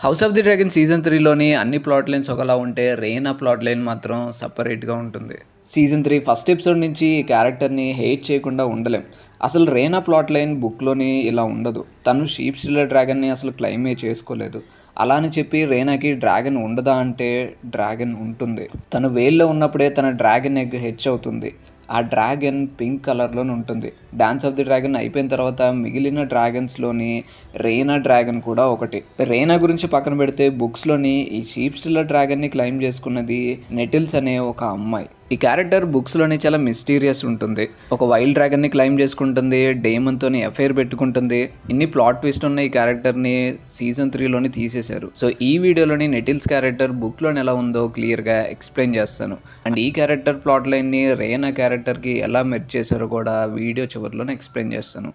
House of the dragon season 3లోని అన్ని plot lines ఒకలా ఉంటే రెయినా ప్లాట్ లైన్ మాత్రం సపరేట్గా ఉంటుంది. సీజన్ 3 ఫస్ట్ ఎపిసోడ్ నుంచి ఈ క్యారెక్టర్ని హేట్ చేయకుండా ఉండలేం. అసలు రెయినా ప్లాట్ లైన్ బుక్లోని ఇలా ఉండదు. తను షీప్ స్టిల్లర్ డ్రాగన్ని అసలు క్లైమే చేసుకోలేదు. అలా అని చెప్పి రెయినాకి డ్రాగన్ ఉండదా అంటే డ్రాగన్ ఉంటుంది. తను వేల్లో ఉన్నప్పుడే తన డ్రాగన్ ఎగ్ హెచ్ అవుతుంది. ఆ డ్రాగన్ పింక్ కలర్లోనే ఉంటుంది. డాన్స్ ఆఫ్ ది డ్రాగన్ అయిపోయిన తర్వాత మిగిలిన డ్రాగన్స్లోని రెయినా డ్రాగన్ కూడా ఒకటి. రెయినా గురించి పక్కన పెడితే బుక్స్లోని ఈ షీప్ స్టిల్లర్ డ్రాగన్ని క్లైమ్ చేసుకున్నది నెటిల్స్ అనే ఒక అమ్మాయి. ఈ క్యారెక్టర్ బుక్స్లోని చాలా మిస్టీరియస్ ఉంటుంది. ఒక వైల్డ్ డ్రాగన్ని క్లైమ్ చేసుకుంటుంది, డేమన్తోని ఎఫైర్ పెట్టుకుంటుంది. ఇన్ని ప్లాట్ ట్విస్ట్ ఉన్న ఈ క్యారెక్టర్ని సీజన్ 3లోని తీసేశారు. సో ఈ వీడియోలోని నెటిల్స్ క్యారెక్టర్ బుక్లోని ఎలా ఉందో క్లియర్గా ఎక్స్ప్లెయిన్ చేస్తాను. అండ్ ఈ క్యారెక్టర్ ప్లాట్ లైన్ని రెయినా క్యారెక్టర్కి ఎలా మెర్జ్ చేశారో కూడా వీడియో చివరిలోనే ఎక్స్ప్లెయిన్ చేస్తాను.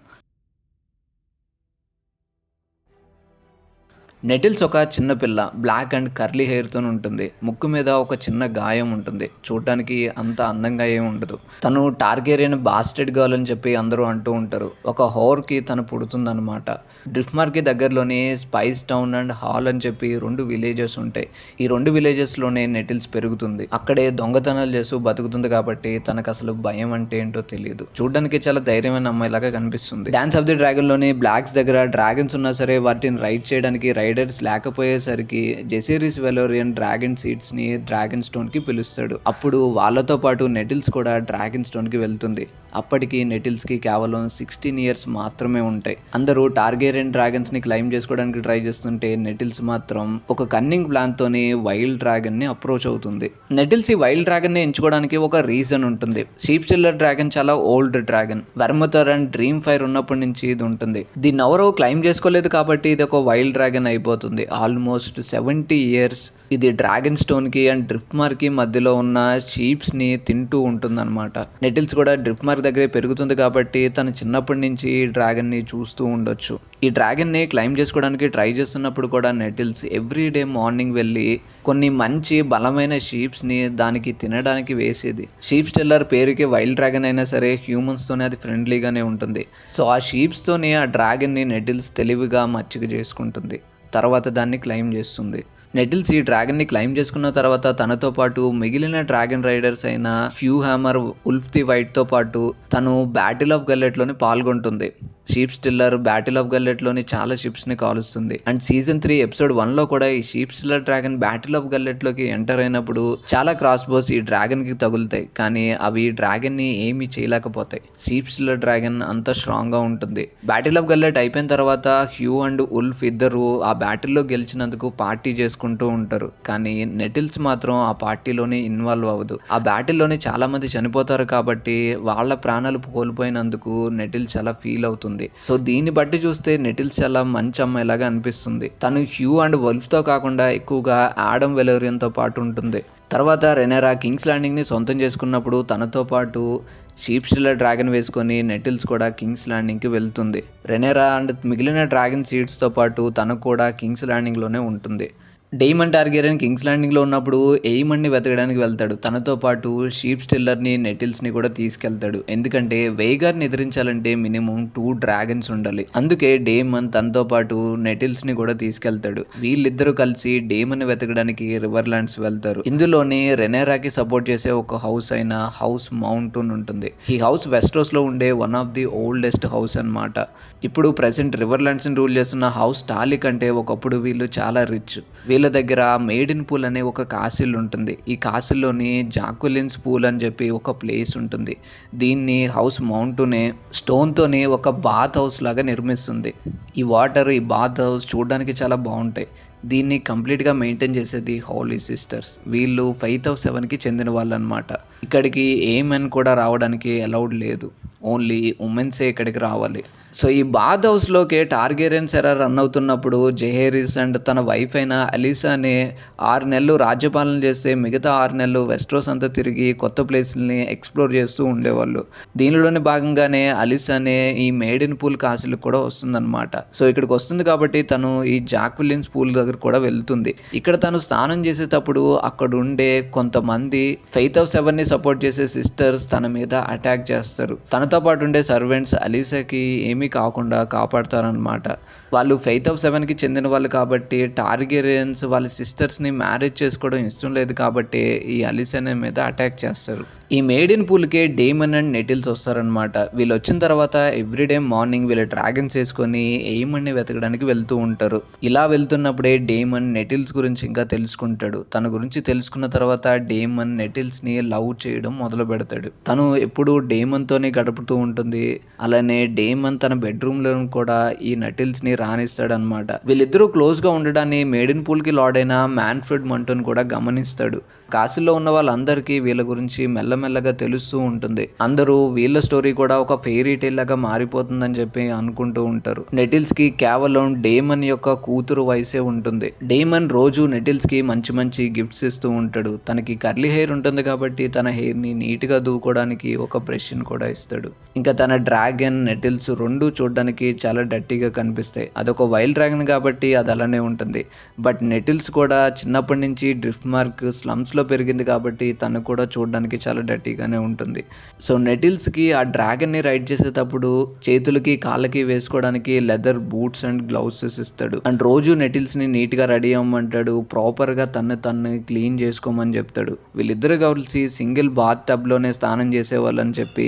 నెటిల్స్ ఒక చిన్న పిల్ల, బ్లాక్ అండ్ కర్లీ హెయిర్తో ఉంటుంది. ముక్కు మీద ఒక చిన్న గాయం ఉంటుంది. చూడటానికి అంత అందంగా ఏమి ఉండదు. తను టార్గేరియన్ బాస్టెడ్ గర్ల్ అని చెప్పి అందరూ అంటూ ఉంటారు. ఒక హోర్కి తను పుడుతుందన్నమాట. డ్రిఫ్ట్మార్కి దగ్గరలోని స్పైస్ టౌన్ అండ్ హాల్ అని చెప్పి 2 విలేజెస్ ఉంటాయి. ఈ 2 విలేజెస్లోనే నెటిల్స్ పెరుగుతుంది. అక్కడే దొంగతనాలు చేస్తూ బతుకుతుంది కాబట్టి తనకు అసలు భయం అంటే ఏంటో తెలియదు. చూడడానికి చాలా ధైర్యమైన అమ్మాయిలాగా కనిపిస్తుంది. డాన్స్ ఆఫ్ ది డ్రాగన్లోని బ్లాక్స్ దగ్గర డ్రాగన్స్ ఉన్నా సరే వాటిని రైడ్ చేయడానికి రైడర్స్ లేకపోయేసరికి జెసిరిస్ వెలోరియన్ డ్రాగన్ సీడ్స్ని డ్రాగన్ స్టోన్కి పిలుస్తాడు. అప్పుడు వాళ్ళతో పాటు నెటిల్స్ కూడా డ్రాగన్ స్టోన్కి వెళ్తుంది. అప్పటికి నెటిల్స్కి కేవలం 16 ఇయర్స్ మాత్రమే ఉంటాయి. అందరూ టార్గేరియన్ డ్రాగన్స్ని క్లైమ్ చేసుకోవడానికి ట్రై చేస్తుంటే నెటిల్స్ మాత్రం ఒక కన్నింగ్ ప్లాన్తోని వైల్డ్ డ్రాగన్ని అప్రోచ్ అవుతుంది. నెటిల్స్ ఈ వైల్డ్ డ్రాగన్ని ఎంచుకోవడానికి ఒక రీజన్ ఉంటుంది. షీప్ స్టిల్లర్ డ్రాగన్ చాలా old dragon. Vermithor and Dreamfyre ఉన్నప్పటి నుంచి ఇది ఉంటుంది. దీన్ని ఎవరో క్లైమ్ చేసుకోలేదు కాబట్టి ఇది ఒక వైల్డ్ డ్రాగన్ అయిపోతుంది. ఆల్మోస్ట్ 70 ఇయర్స్ ఇది డ్రాగన్ స్టోన్కి అండ్ డ్రిఫ్ట్మార్కి మధ్యలో ఉన్న షీప్స్ని తింటూ ఉంటుందన్నమాట. నెటిల్స్ కూడా డ్రిఫ్ట్మార్క్ దగ్గరే పెరుగుతుంది కాబట్టి తను చిన్నప్పటి నుంచి ఈ డ్రాగన్ని చూస్తూ ఉండొచ్చు. ఈ డ్రాగన్ని క్లైమ్ చేసుకోవడానికి ట్రై చేస్తున్నప్పుడు కూడా నెటిల్స్ ఎవ్రీడే మార్నింగ్ వెళ్ళి కొన్ని మంచి బలమైన షీప్స్ని దానికి తినడానికి వేసేది. షీప్ స్టిల్లర్ పేరుకి వైల్డ్ డ్రాగన్ అయినా సరే హ్యూమన్స్తోనే అది ఫ్రెండ్లీగానే ఉంటుంది. సో ఆ షీప్స్తోనే ఆ డ్రాగన్ని నెటిల్స్ తెలివిగా మచ్చిక చేసుకుంటుంది. తర్వాత దాన్ని క్లైమ్ చేస్తుంది. నెటిల్స్ ఈ డ్రాగన్ని క్లైమ్ చేసుకున్న తర్వాత తనతో పాటు మిగిలిన డ్రాగన్ రైడర్స్ అయిన హ్యూ హ్యామర్, ఉల్ఫ్ ది వైట్తో పాటు తను బ్యాటిల్ ఆఫ్ గల్లెట్లోని పాల్గొంటుంది. షీప్ స్టిల్లర్ బ్యాటిల్ ఆఫ్ గల్లెట్లోని చాలా షిప్స్ని కాలుస్తుంది. అండ్ సీజన్ 3 ఎపిసోడ్ 1లో కూడా ఈ Sheepstealer dragon battle of గల్లెట్లోకి ఎంటర్ అయినప్పుడు చాలా క్రాస్ బోస్ ఈ డ్రాగన్కి తగులుతాయి. కానీ అవి డ్రాగన్ని ఏమీ చేయలేకపోతాయి. షీప్ స్టిల్లర్ డ్రాగన్ అంత స్ట్రాంగ్గా ఉంటుంది. బ్యాటిల్ ఆఫ్ గల్లెట్ అయిపోయిన తర్వాత హ్యూ అండ్ ఉల్ఫ్ ఇద్దరు ఆ బ్యాటిల్లో గెలిచినందుకు పార్టీ చేసుకుంటూ ఉంటారు. కానీ నెటిల్స్ మాత్రం ఆ పార్టీలోనే ఇన్వాల్వ్ అవ్వదు. ఆ బ్యాటిల్లోనే చాలా మంది చనిపోతారు కాబట్టి వాళ్ళ ప్రాణాలు కోల్పోయినందుకు నెటిల్స్ చాలా ఫీల్ అవుతుంది. సో దీన్ని బట్టి చూస్తే నెటిల్స్ చాలా మంచి అమ్మాయిలాగా అనిపిస్తుంది. తను హ్యూ అండ్ వల్ఫ్తో కాకుండా ఎక్కువగా ఆడమ్ వెలోరియన్తో పాటు ఉంటుంది. తర్వాత రెనెరా కింగ్స్ ల్యాండింగ్ని సొంతం చేసుకున్నప్పుడు తనతో పాటు షీప్ స్టిల్లర్ డ్రాగన్ వేసుకొని నెటిల్స్ కూడా కింగ్స్ ల్యాండింగ్కి వెళ్తుంది. రెనెరా అండ్ మిగిలిన డ్రాగన్ సీడ్స్తో పాటు తను కూడా కింగ్స్ ల్యాండింగ్లోనే ఉంటుంది. డేమన్ టార్గేరియన్ కింగ్స్ ల్యాండింగ్లో ఉన్నప్పుడు ఎయిమన్ని వెతకడానికి వెళ్తాడు. తనతో పాటు షీప్ స్టిల్లర్ని, నెటిల్స్ని కూడా తీసుకెళ్తాడు. ఎందుకంటే వెయిగార్ని ఎదిరించాలంటే మినిమం 2 డ్రాగన్స్ ఉండాలి. అందుకే డేమన్ తనతో పాటు నెటిల్స్ని కూడా తీసుకెళ్తాడు. వీళ్ళిద్దరూ కలిసి డేమన్ని వెతకడానికి రివర్ ల్యాండ్స్ వెళ్తారు. ఇందులోనే రెనెరాకి సపోర్ట్ చేసే ఒక హౌస్ అయిన హౌస్ మౌంటూన్ ఉంటుంది. ఈ హౌస్ వెస్ట్రోస్లో ఉండే one of the oldest house అన్నమాట. ఇప్పుడు ప్రెసెంట్ రివర్ ల్యాండ్స్ని రూల్ చేస్తున్న హౌస్ టాలిక్ అంటే ఒకప్పుడు వీళ్ళు చాలా రిచ్. వీళ్ళ దగ్గర మేడిన్ పూల్ అనే ఒక కాసిల్ ఉంటుంది. ఈ కాసిల్లోని జాక్వెలిన్స్ పూల్ అని చెప్పి ఒక ప్లేస్ ఉంటుంది. దీన్ని హౌస్ మౌంటూనే స్టోన్తోనే ఒక బాత్ హౌస్ లాగా నిర్మిస్తుంది. ఈ వాటర్, ఈ బాత్ హౌస్ చూడడానికి చాలా బాగుంటాయి. దీన్ని కంప్లీట్గా మెయింటైన్ చేసేది హోలీ సిస్టర్స్. వీళ్ళు 5007కి చెందిన వాళ్ళు అనమాట. ఇక్కడికి ఏ మెన్ కూడా రావడానికి అలౌడ్ లేదు. ఓన్లీ ఉమెన్సే ఇక్కడికి రావాలి. సో ఈ బాత్ హౌస్లోకే టార్గేరియన్స్ ఎరా రన్ అవుతున్నప్పుడు జెహేరిస్ అండ్ తన వైఫ్ అయిన అలీసా అనే 6 నెలలు రాజ్యపాలన చేస్తే మిగతా 6 నెలలు వెస్ట్రోస్ అంతా తిరిగి కొత్త ప్లేస్ని ఎక్స్ప్లోర్ చేస్తూ ఉండేవాళ్ళు. దీనిలోని భాగంగానే అలీసా అనే ఈ మేడిన్ పూల్ కాసిల్కి కూడా వస్తుందన్నమాట. సో ఇక్కడికి వస్తుంది కాబట్టి తను ఈ జాక్విలిన్స్ పూల్ దగ్గర కూడా వెళ్తుంది. ఇక్కడ తను స్నానం చేసేటప్పుడు అక్కడ ఉండే కొంతమంది 5007ని సపోర్ట్ చేసే సిస్టర్స్ తన మీద అటాక్ చేస్తారు. తనతో పాటు ఉండే సర్వెంట్స్ అలీసాకి ఏమీ కాకుండా కాపాడతారనమాట. వాళ్ళు ఫెయిత్ ఆఫ్ సెవెన్కి చెందిన వాళ్ళు కాబట్టి టార్గెరియన్స్ వాళ్ళ సిస్టర్స్ని మ్యారేజ్ చేసుకోవడం ఇష్టం లేదు కాబట్టి ఈ అలిసెనా మీద అటాక్ చేస్తారు. ఈ made in పూల్కి Daemon and nettles వస్తారనమాట. వీళ్ళు వచ్చిన తర్వాత ఎవ్రీడే మార్నింగ్ వీళ్ళు డ్రాగన్స్ వేసుకొని ఎయిమన్ని వెతకడానికి వెళ్తూ ఉంటారు. ఇలా వెళ్తున్నప్పుడే డేమన్ నెటిల్స్ గురించి ఇంకా తెలుసుకుంటాడు. తన గురించి తెలుసుకున్న తర్వాత డేమన్ నెటిల్స్ని లవ్ చేయడం మొదలు పెడతాడు. తను ఎప్పుడు డేమన్తోనే గడుపుతూ ఉంటుంది. అలానే డేమన్ తన బెడ్రూమ్లో కూడా ఈ నెటిల్స్ని రాణిస్తాడనమాట. వీళ్ళిద్దరూ క్లోజ్గా ఉండడాన్ని మేడ్ ఇన్ పూల్కి లార్డ్ అయిన మ్యాన్ఫ్రెడ్ మంటోన్ కూడా గమనిస్తాడు. కాశీలో ఉన్న వాళ్ళందరికీ వీళ్ళ గురించి మెల్లమెల్లగా తెలుస్తూ ఉంటుంది. అందరూ వీళ్ళ స్టోరీ కూడా ఒక ఫెయిరీ టేల్ లాగా మారిపోతుందని చెప్పి అనుకుంటూ ఉంటారు. నెటిల్స్ కి కేవలం డేమన్ యొక్క కూతురు వయసే ఉంటుంది. డేమన్ రోజు నెటిల్స్ కి మంచి మంచి గిఫ్ట్స్ ఇస్తూ ఉంటాడు. తనకి కర్లీ హెయిర్ ఉంటుంది కాబట్టి తన హెయిర్ ని నీట్ గా దూకోవడానికి ఒక బ్రష్ ని కూడా ఇస్తాడు. ఇంకా తన డ్రాగన్ నెటిల్స్ రెండు చూడడానికి చాలా డర్టీగా కనిపిస్తాయి. అదొక వైల్డ్ డ్రాగన్ కాబట్టి అది అలానే ఉంటుంది. బట్ నెటిల్స్ కూడా చిన్నప్పటి నుంచి డ్రిఫ్ట్ మార్క్ స్లమ్స్ లో పెరిగింది కాబట్టి తను కూడా చూడడానికి చాలా డర్టీగానే ఉంటుంది. సో నెటిల్స్కి ఆ డ్రాగన్ని రైడ్ చేసేటప్పుడు చేతులకి కాళ్ళకి వేసుకోవడానికి లెదర్ బూట్స్ అండ్ గ్లౌసెస్ ఇస్తాడు. అండ్ రోజు నెటిల్స్ని నీట్గా రెడీ అవ్వమంటాడు. ప్రాపర్గా తను క్లీన్ చేసుకోమని చెప్తాడు. వీళ్ళిద్దరు కలిసి సింగిల్ బాత్ టబ్లోనే స్నానం చేసేవాళ్ళు అని చెప్పి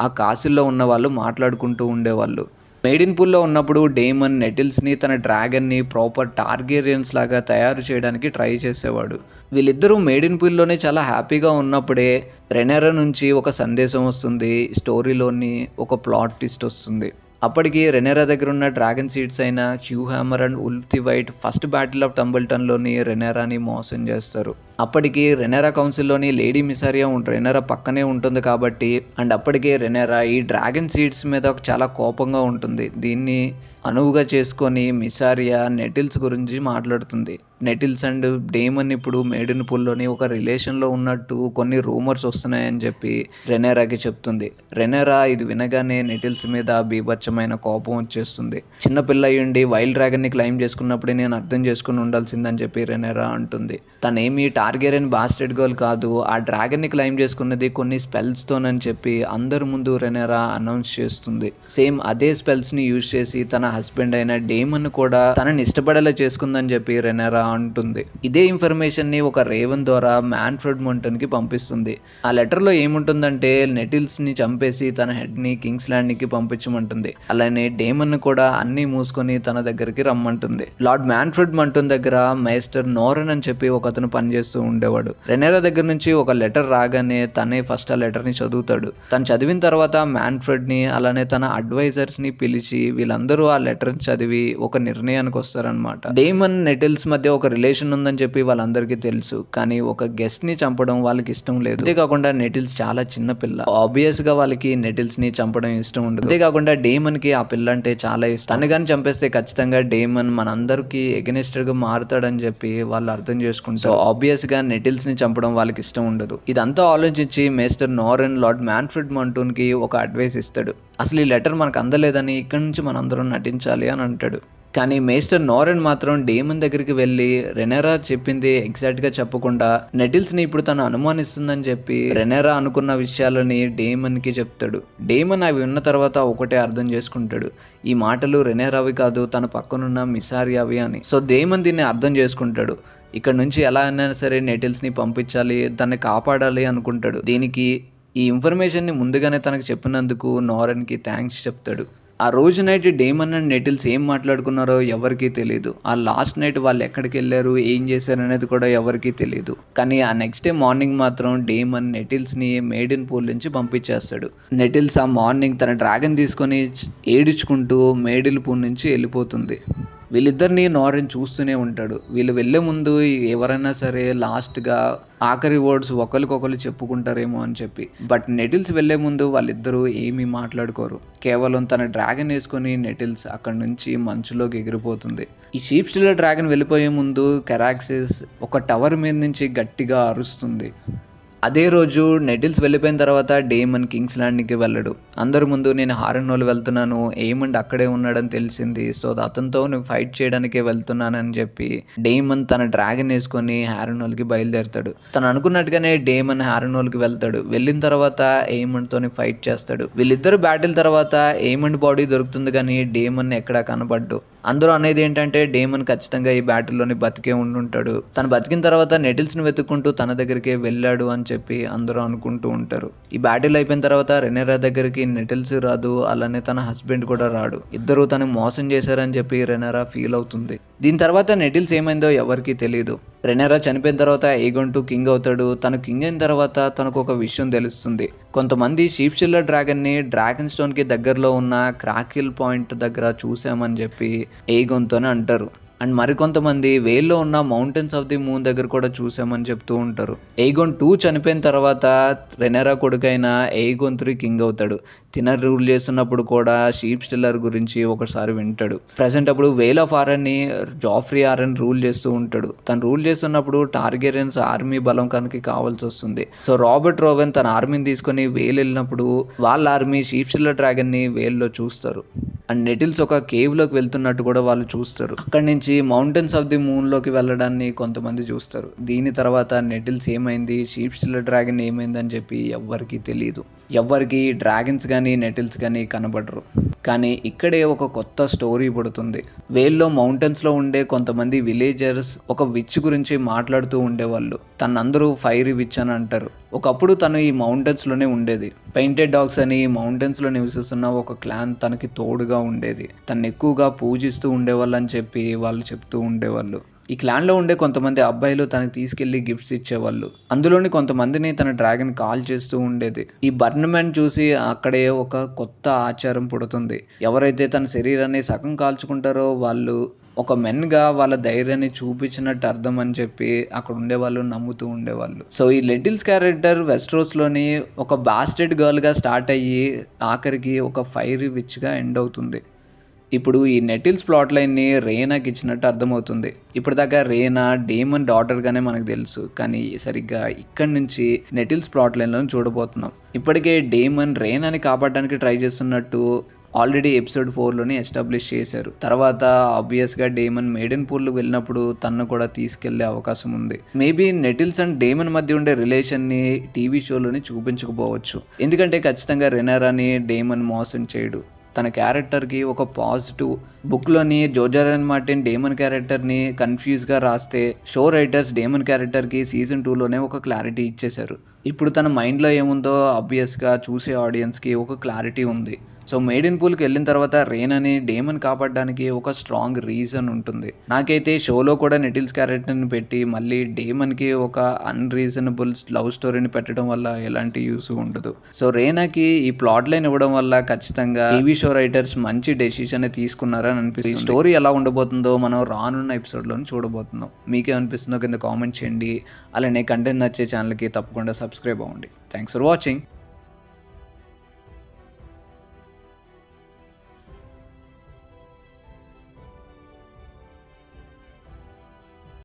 ఆ కాశీల్లో ఉన్న వాళ్ళు మాట్లాడుకుంటూ ఉండేవాళ్ళు. మేడ్ ఇన్ పూల్లో ఉన్నప్పుడు డేమన్ నెటిల్స్ని తన డ్రాగన్ని ప్రాపర్ టార్గెరియన్స్ లాగా తయారు చేయడానికి ట్రై చేసేవాడు. వీళ్ళిద్దరూ మేడ్ ఇన్ పూల్లోనే చాలా హ్యాపీగా ఉన్నప్పుడే రెనెరా నుంచి ఒక సందేశం వస్తుంది. స్టోరీలోని ఒక ప్లాట్ ట్విస్ట్ వస్తుంది. అప్పటికి రెనెరా దగ్గర ఉన్న డ్రాగన్ సీడ్స్ అయిన Hugh Hammer and Ulf the White first battle of టంబుల్టన్లోని రెనెరాని మోసం చేస్తారు. అప్పటికి రెనెరా కౌన్సిల్లోని లేడీ మిసారియా రెనెరా పక్కనే ఉంటుంది కాబట్టి అండ్ అప్పటికే రెనెరా ఈ డ్రాగన్ సీడ్స్ మీద చాలా కోపంగా ఉంటుంది. దీన్ని అనువుగా చేసుకొని మిసారియా నెటిల్స్ గురించి మాట్లాడుతుంది. నెటిల్స్ అండ్ డేమన్ ఇప్పుడు మేడ్ ఇన్ పూల్లోని ఒక రిలేషన్లో ఉన్నట్టు కొన్ని రూమర్స్ వస్తున్నాయని చెప్పి రెనెరాకి చెప్తుంది. రెనెరా ఇది వినగానే నెటిల్స్ మీద బీభత్సమైన కోపం వచ్చేస్తుంది. చిన్నపిల్ల అయ్యుండి వైల్డ్ డ్రాగన్ని క్లైమ్ చేసుకున్నప్పుడే నేను అర్థం చేసుకుని ఉండాల్సిందని చెప్పి రెనెరా అంటుంది. తనేమి టార్గెరియన్ బాస్టెడ్ గర్ల్ కాదు, ఆ డ్రాగన్ని క్లైమ్ చేసుకున్నది కొన్ని స్పెల్స్తోనని చెప్పి అందరి ముందు రెనెరా అనౌన్స్ చేస్తుంది. సేమ్ అదే స్పెల్స్ని యూజ్ చేసి తన హస్బెండ్ అయిన డేమన్ కూడా తనని ఇష్టపడేలా చేసుకుందని చెప్పి రెనెరా అంటుంది. ఇదే ఇన్ఫర్మేషన్ ని ఒక రేవన్ ద్వారా మ్యాన్ఫ్రెడ్ మంటోన్ కి పంపిస్తుంది. ఆ లెటర్ లో ఏముంటుందంటే నెటిల్స్ ని చంపేసి తన హెడ్ ని కింగ్స్ ల్యాండ్ కి పంపించమంటుంది. అలానే డేమన్ కూడా అన్ని మూసుకొని తన దగ్గరికి రమ్మంటుంది. లార్డ్ మ్యాన్ఫ్రెడ్ మంటోన్ దగ్గర మేస్టర్ నోరన్ అని చెప్పి ఒక అతను పనిచేస్తూ ఉండేవాడు. రెనెరా దగ్గర నుంచి ఒక లెటర్ రాగానే తనే ఫస్ట్ ఆ లెటర్ ని చదువుతాడు. తను చదివిన తర్వాత మ్యాన్ఫ్రెడ్ ని అలానే తన అడ్వైజర్స్ ని పిలిచి వీళ్ళందరూ ఆ లెటర్ చదివి ఒక నిర్ణయానికి వస్తారనమాట. డేమన్ నెటిల్స్ మధ్య ఒక రిలేషన్ ఉందని చెప్పి వాళ్ళందరికీ తెలుసు. కానీ ఒక గెస్ట్ ని చంపడం వాళ్ళకి ఇష్టం లేదు. అంతేకాకుండా నెటిల్స్ చాలా చిన్న పిల్ల. ఆబ్వియస్ గా వాళ్ళకి నెటిల్స్ ని చంపడం ఇష్టం ఉండదు. అంతేకాకుండా డేమన్ కి ఆ పిల్ల అంటే చాలా ఇష్టం. తను కానీ చంపేస్తే ఖచ్చితంగా డేమన్ మనందరికి ఎగనెస్ట్ గా మారుతాడని చెప్పి వాళ్ళు అర్థం చేసుకుంటారు. ఆబ్వియస్ గా నెటిల్స్ ని చంపడం వాళ్ళకి ఇష్టం ఉండదు. ఇదంతా ఆలోచించి మేస్టర్ నోరన్ లార్డ్ మ్యాన్ఫ్రెడ్ మంటోన్ కి ఒక అడ్వైస్ ఇస్తాడు. అసలు ఈ లెటర్ మనకు అందలేదని ఇక్కడి నుంచి మనందరం నటించాలి అని అంటాడు. కానీ మేస్టర్ నోరన్ మాత్రం డేమన్ దగ్గరికి వెళ్ళి రెనెరా చెప్పింది ఎగ్జాక్ట్గా చెప్పకుండా నెటిల్స్ని ఇప్పుడు తను అనుమానిస్తుందని చెప్పి రెనెరా అనుకున్న విషయాలని డేమన్కి చెప్తాడు. డేమన్ అవి ఉన్న తర్వాత ఒకటే అర్థం చేసుకుంటాడు, ఈ మాటలు రెనెరావి కాదు తన పక్కనున్న మిసారియావి అని. సో డేమన్ దీన్ని అర్థం చేసుకుంటాడు. ఇక్కడ నుంచి ఎలా అయినా సరే నెటిల్స్ని పంపించాలి, దాన్ని కాపాడాలి అనుకుంటాడు. దీనికి ఈ ఇన్ఫర్మేషన్ని ముందుగానే తనకు చెప్పినందుకు నోరన్కి థ్యాంక్స్ చెప్తాడు. ఆ రోజు నైట్ డేమన్ అండ్ నెటిల్స్ ఏం మాట్లాడుకున్నారో ఎవరికీ తెలియదు. ఆ లాస్ట్ నైట్ వాళ్ళు ఎక్కడికి వెళ్ళారు, ఏం చేశారు అనేది కూడా ఎవరికీ తెలియదు. కానీ ఆ నెక్స్ట్ డే మార్నింగ్ మాత్రం డేమన్ నెటిల్స్ని మేడ్ ఇన్ పూల్ నుంచి పంపించేస్తాడు. నెటిల్స్ ఆ మార్నింగ్ తన డ్రాగన్ తీసుకొని ఏడుచుకుంటూ మేడ్ ఇన్ పూల్ నుంచి వెళ్ళిపోతుంది. వీళ్ళిద్దరిని నోరన్ చూస్తూనే ఉంటాడు. వీళ్ళు వెళ్ళే ముందు ఎవరైనా సరే లాస్ట్గా ఆఖరి వర్డ్స్ ఒకరికొకరు చెప్పుకుంటారేమో అని చెప్పి. బట్ నెటిల్స్ వెళ్ళే ముందు వాళ్ళిద్దరూ ఏమీ మాట్లాడుకోరు. కేవలం తన డ్రాగన్ వేసుకొని నెటిల్స్ అక్కడి నుంచి మంచులోకి ఎగిరిపోతుంది. ఈ షీప్ స్టీలర్ డ్రాగన్ వెళ్ళిపోయే ముందు కెరాక్సిస్ ఒక టవర్ మీద నుంచి గట్టిగా అరుస్తుంది. అదే రోజు నెటిల్స్ వెళ్ళిపోయిన తర్వాత డేమన్ కింగ్స్ ల్యాండ్కి వెళ్ళడు. అందరి ముందు నేను హారన్నోలు వెళ్తున్నాను, ఏమండ్ అక్కడే ఉన్నాడని తెలిసింది, సో అతనితో నేను ఫైట్ చేయడానికే వెళ్తున్నానని చెప్పి డేమన్ తన డ్రాగన్ వేసుకొని హారన్నోల్కి బయలుదేరుతాడు. తను అనుకున్నట్టుగానే డేమన్ హారన్నోల్కి వెళ్తాడు. వెళ్ళిన తర్వాత ఏమండ్తోని ఫైట్ చేస్తాడు. వీళ్ళిద్దరు బ్యాటిల్ తర్వాత ఏమండ్ బాడీ దొరుకుతుంది కానీ డేమన్ ఎక్కడా కనబడ్డు. అందరూ అనేది ఏంటంటే డేమన్ ఖచ్చితంగా ఈ బ్యాటిల్లోని బతికే ఉండుంటాడు, తను బతికిన తర్వాత నెటిల్స్ని వెతుక్కుంటూ తన దగ్గరికి వెళ్ళాడు అని చెప్పి అందరూ అనుకుంటూ ఉంటారు. ఈ బ్యాటిల్ అయిపోయిన తర్వాత రెనేరా దగ్గరికి నెటిల్స్ రాదు, అలానే తన హస్బెండ్ కూడా రాడు. ఇద్దరు తను మోసం చేశారని చెప్పి రెనేరా ఫీల్ అవుతుంది. దీని తర్వాత నెటిల్స్ ఏమైందో ఎవరికీ తెలియదు. రెనేరా చనిపోయిన తర్వాత ఏగోన్ 2 కింగ్ అవుతాడు. తను కింగ్ అయిన తర్వాత తనకు ఒక విషయం తెలుస్తుంది. కొంతమంది షీప్ షిల్లర్ డ్రాగన్ని డ్రాగన్ స్టోన్కి దగ్గరలో ఉన్న క్రాకిల్ పాయింట్ దగ్గర చూసామని చెప్పి ఏగోన్తోనే అంటారు. అండ్ మరికొంతమంది వేల్లో ఉన్న మౌంటైన్స్ ఆఫ్ ది మూన్ దగ్గర కూడా చూసామని చెప్తూ ఉంటారు. ఏగోన్ 2 చనిపోయిన తర్వాత రెనేరా కొడుకైన ఏగోన్ 3 కింగ్ అవుతాడు. తినర్ రూల్ చేస్తున్నప్పుడు కూడా షీప్ స్టిల్లర్ గురించి ఒకసారి వింటాడు. ప్రజెంట్ అప్పుడు వేల్ ఆఫ్ ఆరన్ని జాఫ్రీ ఆరన్ రూల్ చేస్తూ ఉంటాడు. తను రూల్ చేస్తున్నప్పుడు టార్గెరియన్స్ ఆర్మీ బలం కనుక కావాల్సి వస్తుంది. సో రాబర్ట్ రోవెన్ తన ఆర్మీని తీసుకొని వేల్ వెళ్ళినప్పుడు వాళ్ళ ఆర్మీ షీప్ స్టిల్లర్ డ్రాగన్ని వేల్లో చూస్తారు. అండ్ నెటిల్స్ ఒక కేవ్లోకి వెళ్తున్నట్టు కూడా వాళ్ళు చూస్తారు. అక్కడి నుంచి మౌంటైన్స్ ఆఫ్ ది మూన్లోకి వెళ్ళడాన్ని కొంతమంది చూస్తారు. దీని తర్వాత నెటిల్స్ ఏమైంది, షీప్ స్టిల్లర్ డ్రాగన్ ఏమైంది అని చెప్పి ఎవ్వరికీ తెలియదు. ఎవ్వరికి డ్రాగన్స్ కానీ నెటిల్స్ కానీ కనబడరు. కానీ ఇక్కడే ఒక కొత్త స్టోరీ పుడుతుంది. వేల్లో మౌంటైన్స్లో ఉండే కొంతమంది విలేజర్స్ ఒక విచ్ గురించి మాట్లాడుతూ ఉండేవాళ్ళు. తనందరూ ఫైరీ విచ్ అని అంటారు. ఒకప్పుడు తను ఈ మౌంటైన్స్లోనే ఉండేది. పెయింటెడ్ డాగ్స్ అని మౌంటైన్స్లో నివసిస్తున్న ఒక క్లాన్ తనకి తోడుగా ఉండేది. తను ఎక్కువగా పూజిస్తూ ఉండేవాళ్ళు అని చెప్పి వాళ్ళు చెప్తూ ఉండేవాళ్ళు. ఈ క్లాన్లో ఉండే కొంతమంది అబ్బాయిలు తనకి తీసుకెళ్లి గిఫ్ట్స్ ఇచ్చేవాళ్ళు. అందులోని కొంతమందిని తన డ్రాగన్ కాల్ చేస్తూ ఉండేది. ఈ బర్న్మ్యాన్ చూసి అక్కడే ఒక కొత్త ఆచారం పుడుతుంది. ఎవరైతే తన శరీరాన్ని సగం కాల్చుకుంటారో వాళ్ళు ఒక మెన్గా వాళ్ళ ధైర్యాన్ని చూపించినట్టు అర్థం అని చెప్పి అక్కడ ఉండేవాళ్ళు నమ్ముతూ ఉండేవాళ్ళు. సో ఈ లెటిల్స్ క్యారెక్టర్ వెస్ట్రోస్లోని ఒక బాస్టెడ్ గర్ల్గా స్టార్ట్ అయ్యి ఆఖరికి ఒక ఫైరీ విచ్గా ఎండ్ అవుతుంది. ఇప్పుడు ఈ నెటిల్స్ ప్లాట్ లైన్ని రేనాకి ఇచ్చినట్టు అర్థమవుతుంది. ఇప్పటిదాకా రేనా డేమన్ డాటర్గానే మనకు తెలుసు, కానీ సరిగ్గా ఇక్కడి నుంచి నెటిల్స్ ప్లాట్ లైన్లో చూడబోతున్నాం. ఇప్పటికే డేమన్ రేనాని కాపాడడానికి ట్రై చేస్తున్నట్టు ఆల్రెడీ ఎపిసోడ్ 4లోనే ఎస్టాబ్లిష్ చేశారు. తర్వాత ఆబ్వియస్గా డేమన్ మేడెన్ పూల్ వెళ్ళినప్పుడు తనను కూడా తీసుకెళ్లే అవకాశం ఉంది. మేబీ నెటిల్స్ అండ్ డేమన్ మధ్య ఉండే రిలేషన్ని టీవీ షోలోని చూపించకపోవచ్చు. ఎందుకంటే ఖచ్చితంగా రెనేరాని డేమన్ మోసం చేయడు. తన క్యారెక్టర్కి ఒక పాజిటివ్ బుక్లోని జోర్జ్ ఆర్.ఆర్. మార్టిన్ డేమన్ క్యారెక్టర్ని కన్ఫ్యూజ్గా రాస్తే షో రైటర్స్ డేమన్ క్యారెక్టర్కి సీజన్ 2లోనే ఒక క్లారిటీ ఇచ్చేశారు. ఇప్పుడు తన మైండ్లో ఏముందో ఆబ్వియస్గా చూసే ఆడియన్స్కి ఒక క్లారిటీ ఉంది. సో మేడెన్ పూల్కి వెళ్ళిన తర్వాత రేనాని డేమన్ కాపాడడానికి ఒక స్ట్రాంగ్ రీజన్ ఉంటుంది. నాకైతే షోలో కూడా నెటిల్స్ క్యారెక్టర్ని పెట్టి మళ్ళీ డేమన్కి ఒక అన్రీజనబుల్ లవ్ స్టోరీని పెట్టడం వల్ల ఎలాంటి యూస్ ఉండదు. సో రేనాకి ఈ ప్లాట్ లైన్ ఇవ్వడం వల్ల ఖచ్చితంగా టీవీ షో రైటర్స్ మంచి డెసిషన్ తీసుకున్నారని అనిపిస్తుంది. ఈ స్టోరీ ఎలా ఉండబోతుందో మనం రానున్న ఎపిసోడ్లో చూడబోతున్నాం. మీకేమనిపిస్తుందో కింద కామెంట్ చేయండి. అలానే కంటెంట్ నచ్చే ఛానల్కి తప్పకుండా సబ్స్క్రైబ్ అవ్వండి. Thanks for watching.